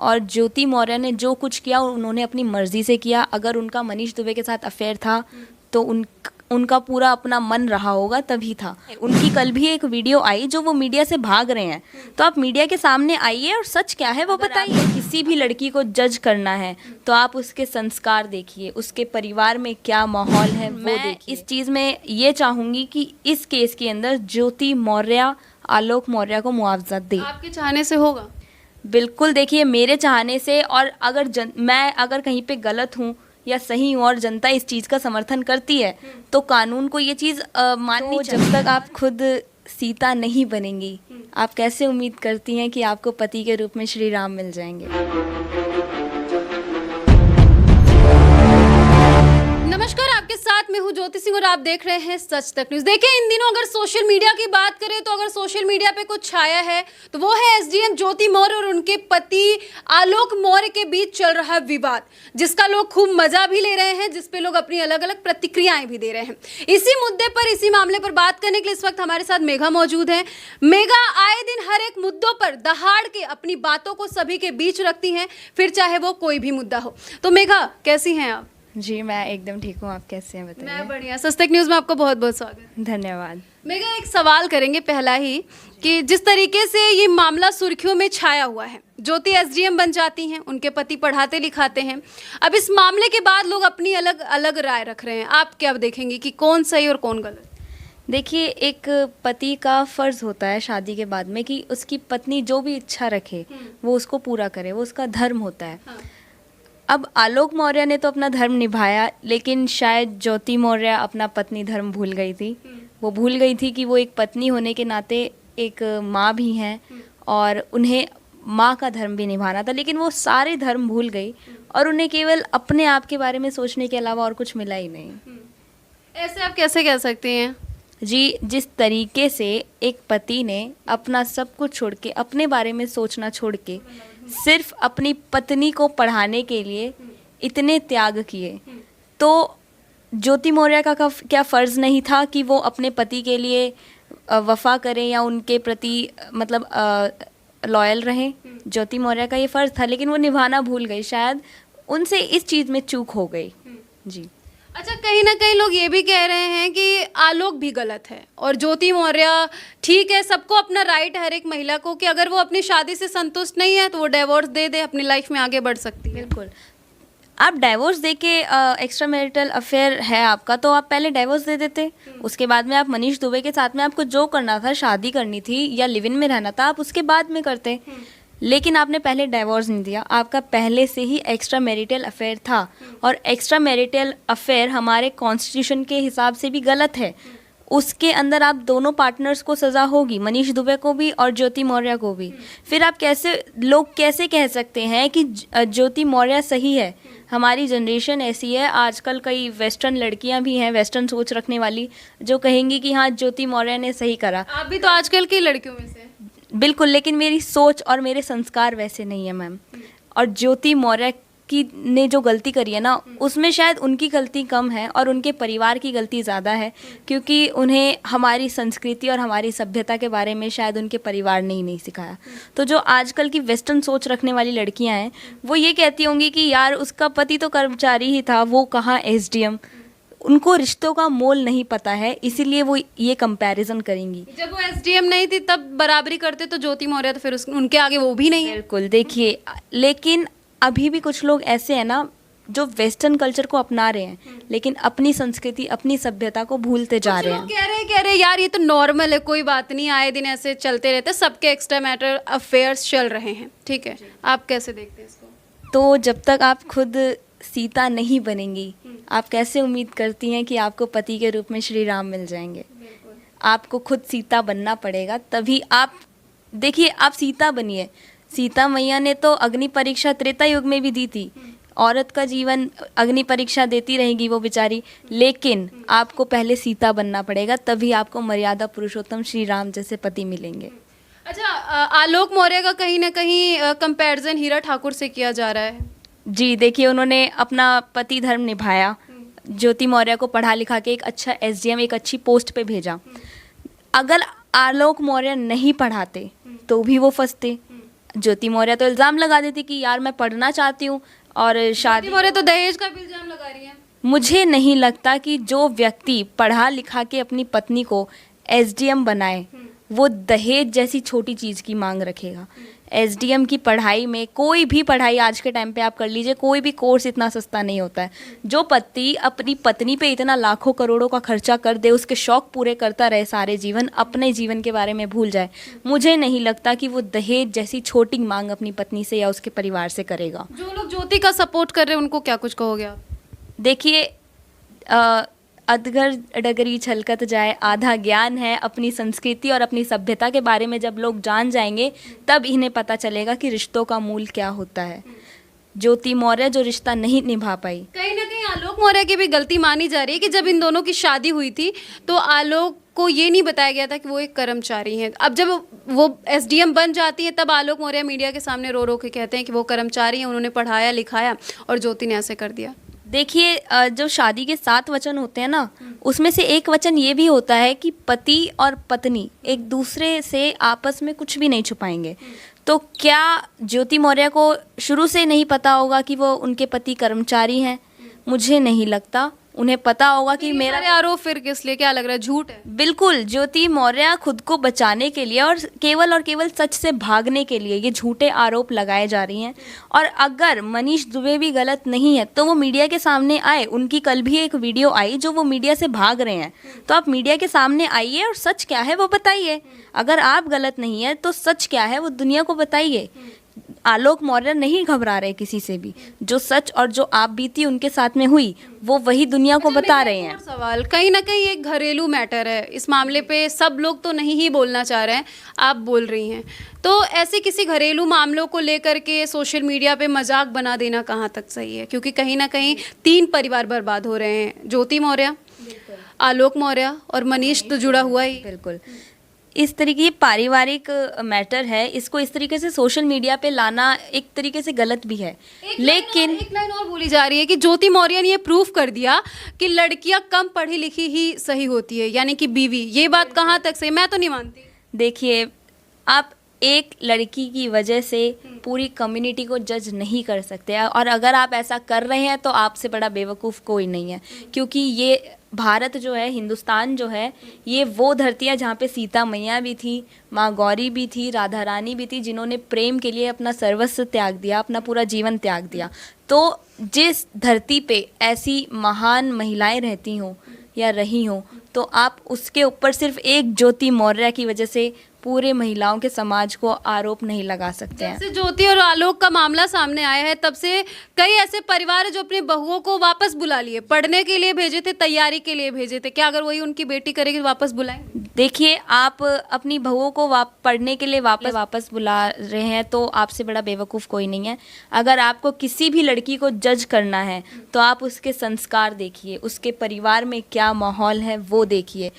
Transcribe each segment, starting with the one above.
और ज्योति मौर्य ने जो कुछ किया उन्होंने अपनी मर्जी से किया। अगर उनका मनीष दुबे के साथ अफेयर था तो उनका पूरा अपना मन रहा होगा तभी था। उनकी कल भी एक वीडियो आई जो वो मीडिया से भाग रहे हैं, तो आप मीडिया के सामने आइए और सच क्या है वो बताइए। किसी भी लड़की को जज करना है तो आप उसके संस्कार देखिए, उसके परिवार में क्या माहौल है वो देखिए। इस चीज़ में ये चाहूँगी कि इस केस के अंदर ज्योति मौर्य आलोक मौर्य को मुआवजा दे। आपके चाहने से होगा? बिल्कुल, देखिए मेरे चाहने से, और अगर मैं अगर कहीं पे गलत हूँ या सही हूँ और जनता इस चीज़ का समर्थन करती है तो कानून को ये चीज़ माननी चाहिए। जब तक आप खुद सीता नहीं बनेंगी, आप कैसे उम्मीद करती हैं कि आपको पति के रूप में श्री राम मिल जाएंगे। नमस्कार, आपके साथ मैं हूं ज्योति सिंह और आप देख रहे हैं सच तक न्यूज़। देखिए, इन दिनों अगर सोशल मीडिया की बात करें तो अगर सोशल मीडिया पे कुछ छाया है तो वो है एसडीएम ज्योति मौर्य और उनके पति आलोक मौर्य के बीच चल रहा विवाद, जिसका लोग खूब मजा भी ले रहे हैं, जिसपे लोग अपनी अलग अलग प्रतिक्रियाएं भी दे रहे हैं। इसी मुद्दे पर, इसी मामले पर बात करने के लिए इस वक्त हमारे साथ मेघा मौजूद है। मेघा आए दिन हर एक मुद्दों पर दहाड़ के अपनी बातों को सभी के बीच रखती हैं, फिर चाहे वो कोई भी मुद्दा हो। तो मेघा, कैसी हैं आप? जी मैं एकदम ठीक हूँ, आप कैसे हैं बताइए। मैं बढ़िया। सच तक न्यूज़ में आपका बहुत बहुत स्वागत। धन्यवाद। मेघा, एक सवाल करेंगे पहला ही कि जिस तरीके से ये मामला सुर्खियों में छाया हुआ है, ज्योति एसडीएम बन जाती हैं, उनके पति पढ़ाते लिखाते हैं। अब इस मामले के बाद लोग अपनी अलग अलग राय रख रहे हैं, आप क्या देखेंगे कि कौन सही और कौन गलत? देखिए, एक पति का फ़र्ज़ होता है शादी के बाद में कि उसकी पत्नी जो भी इच्छा रखे वो उसको पूरा करे, वो उसका धर्म होता है। हाँ। अब आलोक मौर्य ने तो अपना धर्म निभाया, लेकिन शायद ज्योति मौर्य अपना पत्नी धर्म भूल गई थी। वो भूल गई थी कि वो एक पत्नी होने के नाते एक माँ भी हैं और उन्हें माँ का धर्म भी निभाना था, लेकिन वो सारे धर्म भूल गई और उन्हें केवल अपने आप के बारे में सोचने के अलावा और कुछ मिला ही नहीं। ऐसे आप कैसे कह सकते हैं? जी, जिस तरीके से एक पति ने अपना सब कुछ छोड़ के, अपने बारे में सोचना छोड़ के, सिर्फ अपनी पत्नी को पढ़ाने के लिए इतने त्याग किए, तो ज्योति मौर्य का क्या फ़र्ज़ नहीं था कि वो अपने पति के लिए वफ़ा करें या उनके प्रति मतलब लॉयल रहें? ज्योति मौर्य का ये फ़र्ज़ था, लेकिन वो निभाना भूल गई। शायद उनसे इस चीज़ में चूक हो गई। जी। अच्छा, कहीं ना कहीं लोग ये भी कह रहे हैं कि आलोक भी गलत है और ज्योति मौर्य ठीक है। सबको अपना राइट है, हर एक महिला को, कि अगर वो अपनी शादी से संतुष्ट नहीं है तो वो डिवोर्स दे दे, अपनी लाइफ में आगे बढ़ सकती है। बिल्कुल, आप डाइवोर्स दे के एक्स्ट्रा मैरिटल अफेयर है आपका तो आप पहले डाइवोर्स दे देते, उसके बाद में आप मनीष दुबे के साथ में आपको जो करना था, शादी करनी थी या लिव इन में रहना था, आप उसके बाद में करते। लेकिन आपने पहले डाइवोर्स नहीं दिया, आपका पहले से ही एक्स्ट्रा मैरिटल अफेयर था और एक्स्ट्रा मैरिटल अफेयर हमारे कॉन्स्टिट्यूशन के हिसाब से भी गलत है। उसके अंदर आप दोनों पार्टनर्स को सज़ा होगी, मनीष दुबे को भी और ज्योति मौर्य को भी। फिर आप लोग कैसे कह सकते हैं कि ज्योति मौर्य सही है? हमारी जनरेशन ऐसी है, आजकल कई वेस्टर्न लड़कियां भी हैं, वेस्टर्न सोच रखने वाली, जो कहेंगी कि हाँ ज्योति मौर्य ने सही करा। आप भी तो आजकल की लड़कियों में से। बिल्कुल, लेकिन मेरी सोच और मेरे संस्कार वैसे नहीं है मैम। और ज्योति मौर्य की ने जो गलती करी है ना, उसमें शायद उनकी गलती कम है और उनके परिवार की गलती ज़्यादा है, क्योंकि उन्हें हमारी संस्कृति और हमारी सभ्यता के बारे में शायद उनके परिवार ने ही नहीं सिखाया। तो जो आजकल की वेस्टर्न सोच रखने वाली लड़कियां हैं, वो ये कहती होंगी कि यार उसका पति तो कर्मचारी ही था, वो कहाँ एसडीएम। उनको रिश्तों का मोल नहीं पता है, इसीलिए वो ये कंपैरिजन करेंगी। जब वो एसडीएम नहीं थी तब बराबरी करते तो ज्योति मौर्य, तो फिर उनके आगे वो भी नहीं है। बिल्कुल, देखिए, लेकिन अभी भी कुछ लोग ऐसे हैं ना जो वेस्टर्न कल्चर को अपना रहे हैं, लेकिन अपनी संस्कृति, अपनी सभ्यता को भूलते जा रहे हैं। कह रहे यार ये तो नॉर्मल है, कोई बात नहीं, आए दिन ऐसे चलते रहते, सबके एक्स्ट्रा मैटर अफेयर्स चल रहे हैं। ठीक है, आप कैसे देखते हैं इसको? तो जब तक आप खुद सीता नहीं बनेंगी, आप कैसे उम्मीद करती हैं कि आपको पति के रूप में श्री राम मिल जाएंगे? आपको खुद सीता बनना पड़ेगा, तभी आप देखिए, आप सीता बनिए। सीता मैया ने तो अग्नि परीक्षा त्रेता युग में भी दी थी। औरत का जीवन अग्नि परीक्षा देती रहेगी वो बेचारी, लेकिन आपको पहले सीता बनना पड़ेगा, तभी आपको मर्यादा पुरुषोत्तम श्री राम जैसे पति मिलेंगे। अच्छा, आलोक मौर्य का कहीं ना कहीं कंपैरिजन हीरा ठाकुर से किया जा रहा है। जी, देखिए, उन्होंने अपना पति धर्म निभाया, ज्योति मौर्य को पढ़ा लिखा के एक अच्छा एसडीएम, एक अच्छी पोस्ट पे भेजा। अगर आलोक मौर्य नहीं पढ़ाते तो भी वो फंसते, ज्योति मौर्य तो इल्ज़ाम लगा देती कि यार मैं पढ़ना चाहती हूँ और शादी। मौर्य तो दहेज का भी इल्जाम लगा रही है। मुझे नहीं लगता कि जो व्यक्ति पढ़ा लिखा के अपनी पत्नी को एसडीएम बनाए वो दहेज जैसी छोटी चीज़ की मांग रखेगा। एसडीएम की पढ़ाई में, कोई भी पढ़ाई आज के टाइम पे आप कर लीजिए, कोई भी कोर्स इतना सस्ता नहीं होता है। जो पति अपनी पत्नी पे इतना लाखों करोड़ों का खर्चा कर दे, उसके शौक पूरे करता रहे सारे जीवन, अपने जीवन के बारे में भूल जाए, मुझे नहीं लगता कि वो दहेज जैसी छोटी मांग अपनी पत्नी से या उसके परिवार से करेगा। जो लोग ज्योति का सपोर्ट कर रहे हैं उनको क्या कुछ कहोगे आप? देखिए, अधगर डगरी छलकत जाए आधा ज्ञान है। अपनी संस्कृति और अपनी सभ्यता के बारे में जब लोग जान जाएंगे तब इन्हें पता चलेगा कि रिश्तों का मूल क्या होता है। ज्योति मौर्य जो रिश्ता नहीं निभा पाई, कहीं ना कहीं आलोक मौर्य की भी गलती मानी जा रही है कि जब इन दोनों की शादी हुई थी तो आलोक को ये नहीं बताया गया था कि वो एक कर्मचारी हैं। अब जब वो एसडीएम बन जाती है तब आलोक मौर्य मीडिया के सामने रो रो के कहते हैं कि वो कर्मचारी हैं, उन्होंने पढ़ाया लिखाया और ज्योति ने ऐसे कर दिया। देखिए, जो शादी के 7 वचन होते हैं ना, उसमें से एक वचन ये भी होता है कि पति और पत्नी एक दूसरे से आपस में कुछ भी नहीं छुपाएंगे। तो क्या ज्योति मौर्य को शुरू से नहीं पता होगा कि वो उनके पति कर्मचारी हैं? मुझे नहीं लगता। उन्हें पता होगा कि मेरा आरोप फिर किस लिए, क्या लग रहा है झूठ है? बिल्कुल, ज्योति मौर्य खुद को बचाने के लिए और केवल सच से भागने के लिए ये झूठे आरोप लगाए जा रही हैं। और अगर मनीष दुबे भी गलत नहीं है तो वो मीडिया के सामने आए। उनकी कल भी एक वीडियो आई जो वो मीडिया से भाग रहे हैं, तो आप मीडिया के सामने आइए और सच क्या है वो बताइए। अगर आप गलत नहीं है तो सच क्या है वो दुनिया को बताइए। आलोक मौर्य नहीं घबरा रहे किसी से भी। जो सच और जो आप बीती उनके साथ में हुई वो वही दुनिया को बता रहे हैं। सवाल कहीं ना कहीं एक घरेलू मैटर है, इस मामले पे सब लोग तो नहीं ही बोलना चाह रहे हैं, आप बोल रही हैं। तो ऐसे किसी घरेलू मामलों को लेकर के सोशल मीडिया पे मजाक बना देना कहाँ तक सही है? क्योंकि कहीं ना कहीं 3 परिवार बर्बाद हो रहे हैं, ज्योति मौर्य, आलोक मौर्य और मनीष तो जुड़ा हुआ ही। बिल्कुल, इस तरीके पारिवारिक मैटर है, इसको इस तरीके से सोशल मीडिया पे लाना एक तरीके से गलत भी है। लेकिन एक लाइन और बोली जा रही है कि ज्योति मौर्य ने ये प्रूफ कर दिया कि लड़कियां कम पढ़ी लिखी ही सही होती है, यानी कि बीवी। ये बात कहाँ तक सही? मैं तो नहीं मानती। देखिए, आप एक लड़की की वजह से पूरी कम्युनिटी को जज नहीं कर सकते, और अगर आप ऐसा कर रहे हैं तो आपसे बड़ा बेवकूफ़ कोई नहीं है। क्योंकि ये भारत जो है, हिंदुस्तान जो है, ये वो धरती है जहाँ पे सीता मैया भी थी, माँ गौरी भी थी, राधा रानी भी थी, जिन्होंने प्रेम के लिए अपना सर्वस्व त्याग दिया, अपना पूरा जीवन त्याग दिया। तो जिस धरती पे ऐसी महान महिलाएं रहती हों या रही हों, तो आप उसके ऊपर सिर्फ एक ज्योति मौर्य की वजह से पूरे महिलाओं के समाज को आरोप नहीं लगा सकते हैं। जब से ज्योति और आलोक का मामला सामने आया है तब से कई ऐसे परिवार है जो अपनी बहुओं को वापस बुला लिए, पढ़ने के लिए भेजे थे, तैयारी के लिए भेजे थे। क्या अगर वही उनकी बेटी करेगी तो वापस बुलाएंगे? देखिए, आप अपनी बहुओं को पढ़ने के लिए वापस बुला रहे हैं तो आपसे बड़ा बेवकूफ़ कोई नहीं है। अगर आपको किसी भी लड़की को जज करना है तो आप उसके संस्कार देखिए, उसके परिवार में क्या माहौल है वो देखिए,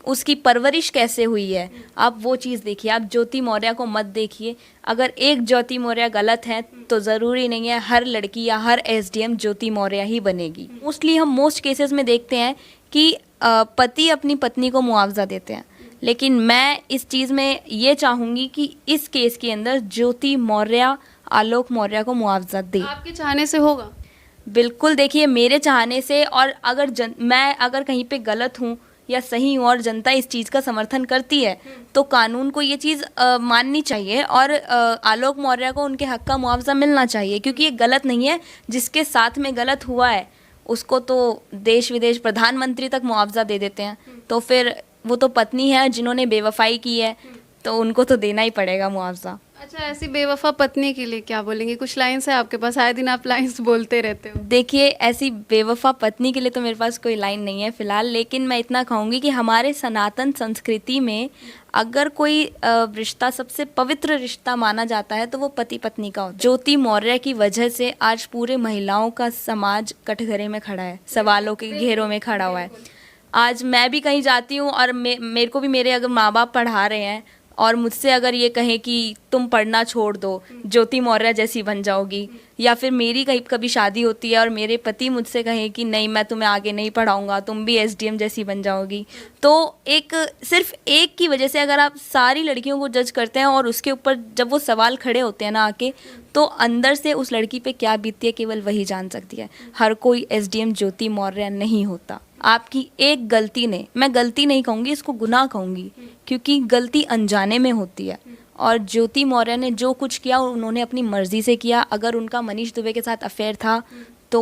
उसकी परवरिश कैसे हुई है, आप वो चीज़ देखिए। आप ज्योति मौर्य को मत देखिए। अगर एक ज्योति मौर्य गलत है तो ज़रूरी नहीं है हर लड़की या हर एसडीएम ज्योति मौर्य ही बनेगी। मोस्टली हम मोस्ट केसेस में देखते हैं कि पति अपनी पत्नी को मुआवजा देते हैं, लेकिन मैं इस चीज़ में ये चाहूँगी कि इस केस के अंदर ज्योति मौर्य आलोक मौर्य को मुआवजा दे। आपके चाहने से होगा? बिल्कुल, देखिए, मेरे चाहने से, और अगर मैं अगर कहीं पे गलत हूँ या सही हूँ और जनता इस चीज़ का समर्थन करती है तो कानून को ये चीज़ माननी चाहिए और आलोक मौर्य को उनके हक का मुआवजा मिलना चाहिए। क्योंकि ये गलत नहीं है, जिसके साथ में गलत हुआ है उसको तो देश विदेश प्रधानमंत्री तक मुआवजा दे देते हैं, तो फिर वो तो पत्नी है जिन्होंने बेवफाई की है तो उनको तो देना ही पड़ेगा मुआवजा। अच्छा, ऐसी बेवफा पत्नी के लिए क्या बोलेंगे? कुछ लाइन्स है आपके पास, आए दिन आप लाइन्स बोलते रहते हो। देखिए, ऐसी बेवफा पत्नी के लिए तो मेरे पास कोई लाइन नहीं है फ़िलहाल, लेकिन मैं इतना कहूँगी कि हमारे सनातन संस्कृति में अगर कोई रिश्ता सबसे पवित्र रिश्ता माना जाता है तो वो पति पत्नी का होता है। ज्योति मौर्य की वजह से आज पूरे महिलाओं का समाज कटघरे में खड़ा है, सवालों के घेरों में खड़ा हुआ है। आज मैं भी कहीं जाती हूँ और मेरे को भी मेरे अगर माँ बाप पढ़ा रहे हैं और मुझसे अगर ये कहे कि तुम पढ़ना छोड़ दो, ज्योति मौर्य जैसी बन जाओगी, या फिर मेरी कहीं कभी शादी होती है और मेरे पति मुझसे कहे कि नहीं मैं तुम्हें आगे नहीं पढ़ाऊंगा, तुम भी एसडीएम जैसी बन जाओगी, तो एक सिर्फ एक की वजह से अगर आप सारी लड़कियों को जज करते हैं और उसके ऊपर जब वो सवाल खड़े होते हैं ना आके, तो अंदर से उस लड़की पे क्या बीतती है केवल वही जान सकती है। हर कोई एसडीएम ज्योति मौर्य नहीं होता। आपकी एक गलती ने, मैं गलती नहीं कहूँगी, इसको गुनाह कहूँगी, क्योंकि गलती अनजाने में होती है। और ज्योति मौर्य ने जो कुछ किया उन्होंने अपनी मर्जी से किया। अगर उनका मनीष दुबे के साथ अफेयर था तो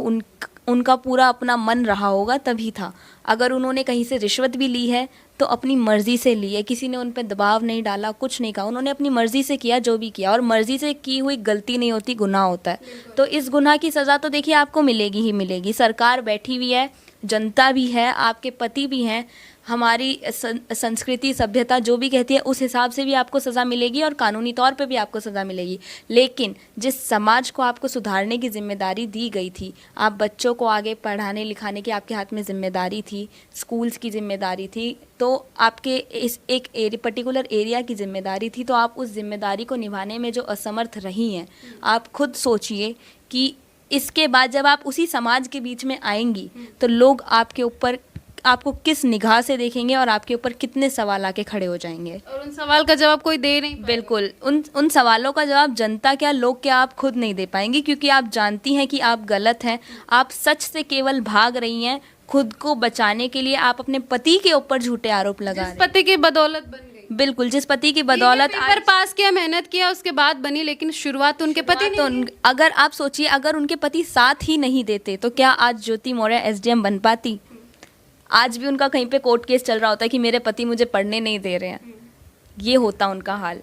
उनका पूरा अपना मन रहा होगा तभी था। अगर उन्होंने कहीं से रिश्वत भी ली है तो अपनी मर्जी से ली है, किसी ने उन पर दबाव नहीं डाला, कुछ नहीं कहा, उन्होंने अपनी मर्जी से किया जो भी किया। और मर्जी से की हुई गलती नहीं होती, गुनाह होता है। तो इस गुनाह की सज़ा तो देखिए आपको मिलेगी ही मिलेगी। सरकार बैठी हुई है, जनता भी है, आपके पति भी हैं, हमारी संस्कृति सभ्यता जो भी कहती है उस हिसाब से भी आपको सज़ा मिलेगी और कानूनी तौर पे भी आपको सज़ा मिलेगी। लेकिन जिस समाज को आपको सुधारने की जिम्मेदारी दी गई थी, आप बच्चों को आगे पढ़ाने लिखाने की आपके हाथ में जिम्मेदारी थी, स्कूल्स की जिम्मेदारी थी, तो आपके इस एक पर्टिकुलर एरिया की जिम्मेदारी थी, तो आप उस जिम्मेदारी को निभाने में जो असमर्थ रही हैं, आप खुद सोचिए कि इसके बाद जब आप उसी समाज के बीच में आएंगी तो लोग आपके ऊपर, आपको किस निगाह से देखेंगे और आपके ऊपर कितने सवाल आके खड़े हो जाएंगे। और उन सवाल का जवाब कोई दे नहीं पाएगा। बिल्कुल, उन सवालों का जवाब जनता क्या, लोग क्या, आप खुद नहीं दे पाएंगी, क्योंकि आप जानती हैं कि आप गलत हैं। आप सच से केवल भाग रही हैं। खुद को बचाने के लिए आप अपने पति के ऊपर झूठे आरोप लगा रही हैं। पति की बदौलत बन गई। बिल्कुल, जिस पति की बदौलत पेपर पास किया, मेहनत किया, उसके बाद बनी, लेकिन शुरुआत तो उनके पति तो ने। अगर आप सोचिए, अगर उनके पति साथ ही नहीं देते तो क्या आज ज्योति मौर्य एसडीएम बन पाती? आज भी उनका कहीं पे कोर्ट केस चल रहा होता है कि मेरे पति मुझे पढ़ने नहीं दे रहे हैं, ये होता उनका हाल।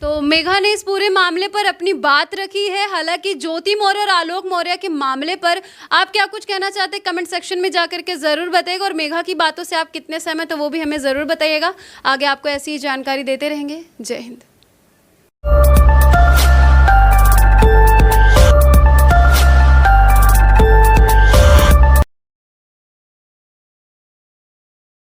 तो मेघा ने इस पूरे मामले पर अपनी बात रखी है। हालांकि ज्योति मौर्य और आलोक मौर्य के मामले पर आप क्या कुछ कहना चाहते हैं कमेंट सेक्शन में जाकर के ज़रूर बताइएगा, और मेघा की बातों से आप कितने सहमत हो वो भी हमें ज़रूर बताइएगा। आगे आपको ऐसी ही जानकारी देते रहेंगे। जय हिंद।